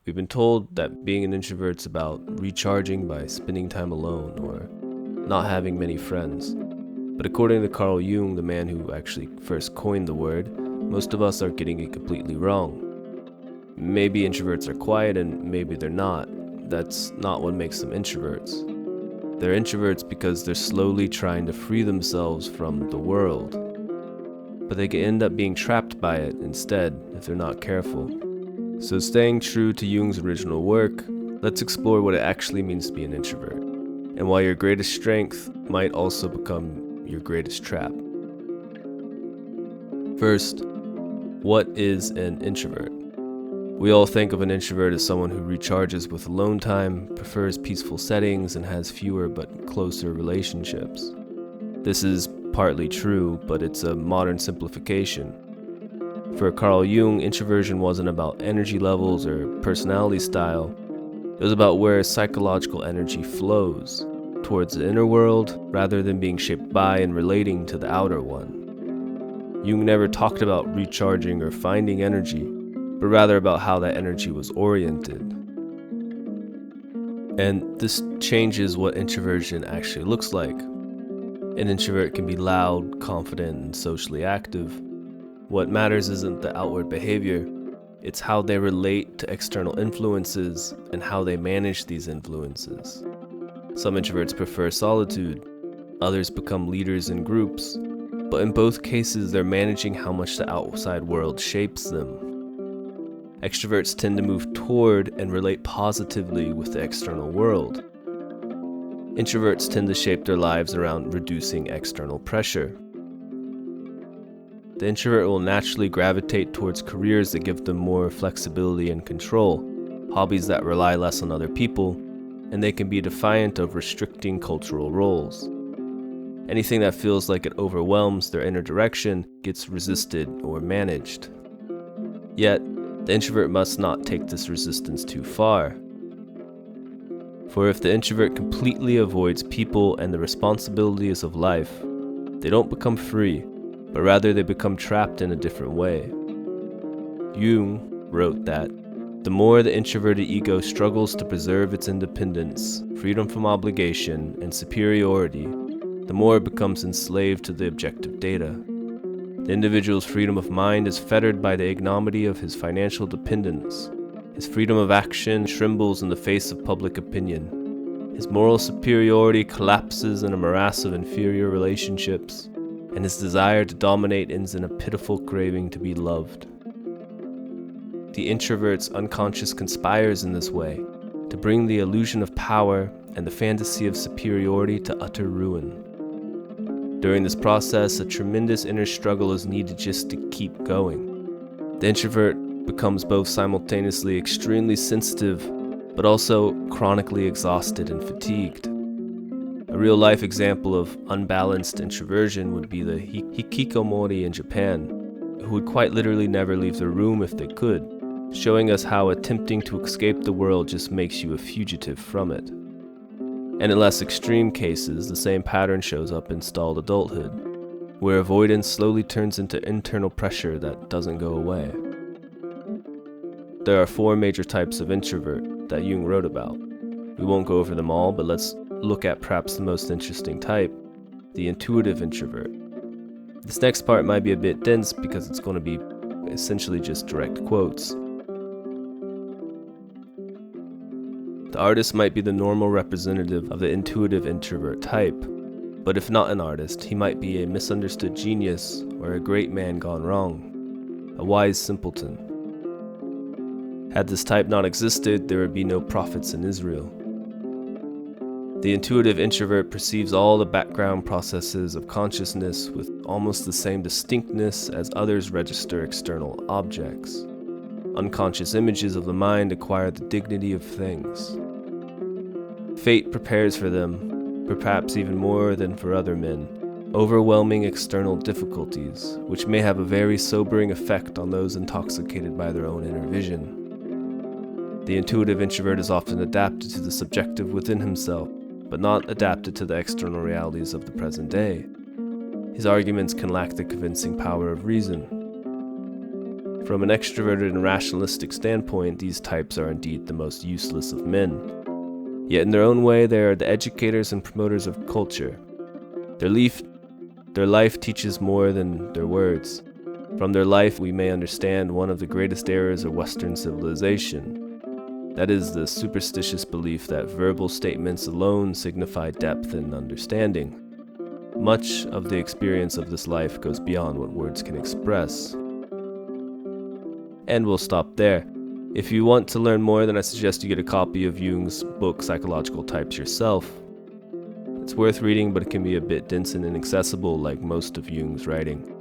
We've been told that being an introvert's about recharging by spending time alone or not having many friends. But according to Carl Jung, the man who actually first coined the word, most of us are getting it completely wrong. Maybe introverts are quiet and maybe they're not. That's not what makes them introverts. They're introverts because they're slowly trying to free themselves from the world. But they can end up being trapped by it instead if they're not careful. So staying true to Jung's original work, let's explore what it actually means to be an introvert, and why your greatest strength might also become your greatest trap. First, what is an introvert? We all think of an introvert as someone who recharges with alone time, prefers peaceful settings, and has fewer but closer relationships. This is partly true, but it's a modern simplification. For Carl Jung, introversion wasn't about energy levels or personality style. It was about where psychological energy flows, towards the inner world rather than being shaped by and relating to the outer one. Jung never talked about recharging or finding energy, but rather about how that energy was oriented. And this changes what introversion actually looks like. An introvert can be loud, confident, and socially active. What matters isn't the outward behavior, it's how they relate to external influences and how they manage these influences. Some introverts prefer solitude, others become leaders in groups, but in both cases they're managing how much the outside world shapes them. Extroverts tend to move toward and relate positively with the external world. Introverts tend to shape their lives around reducing external pressure. The introvert will naturally gravitate towards careers that give them more flexibility and control, hobbies that rely less on other people, and they can be defiant of restricting cultural roles. Anything that feels like it overwhelms their inner direction gets resisted or managed. Yet, the introvert must not take this resistance too far. For if the introvert completely avoids people and the responsibilities of life, they don't become free, but rather they become trapped in a different way. Jung wrote that the more the introverted ego struggles to preserve its independence, freedom from obligation, and superiority, the more it becomes enslaved to the objective data. The individual's freedom of mind is fettered by the ignominy of his financial dependence. His freedom of action trembles in the face of public opinion. His moral superiority collapses in a morass of inferior relationships, and his desire to dominate ends in a pitiful craving to be loved. The introvert's unconscious conspires in this way, to bring the illusion of power and the fantasy of superiority to utter ruin. During this process, a tremendous inner struggle is needed just to keep going. The introvert becomes both simultaneously extremely sensitive, but also chronically exhausted and fatigued. A real-life example of unbalanced introversion would be the Hikikomori in Japan, who would quite literally never leave their room if they could, showing us how attempting to escape the world just makes you a fugitive from it. And in less extreme cases, the same pattern shows up in stalled adulthood, where avoidance slowly turns into internal pressure that doesn't go away. There are 4 major types of introvert that Jung wrote about. We won't go over them all, but let's look at perhaps the most interesting type, the intuitive introvert. This next part might be a bit dense because it's going to be essentially just direct quotes. The artist might be the normal representative of the intuitive introvert type, but if not an artist, he might be a misunderstood genius or a great man gone wrong, a wise simpleton. Had this type not existed, there would be no prophets in Israel. The intuitive introvert perceives all the background processes of consciousness with almost the same distinctness as others register external objects. Unconscious images of the mind acquire the dignity of things. Fate prepares for them, perhaps even more than for other men, overwhelming external difficulties, which may have a very sobering effect on those intoxicated by their own inner vision. The intuitive introvert is often adapted to the subjective within himself, but not adapted to the external realities of the present day. His arguments can lack the convincing power of reason. From an extroverted and rationalistic standpoint, these types are indeed the most useless of men. Yet in their own way, they are the educators and promoters of culture. Their life teaches more than their words. From their life, we may understand one of the greatest errors of Western civilization. That is the superstitious belief that verbal statements alone signify depth and understanding. Much of the experience of this life goes beyond what words can express. And we'll stop there. If you want to learn more, then I suggest you get a copy of Jung's book, Psychological Types, yourself. It's worth reading, but it can be a bit dense and inaccessible like most of Jung's writing.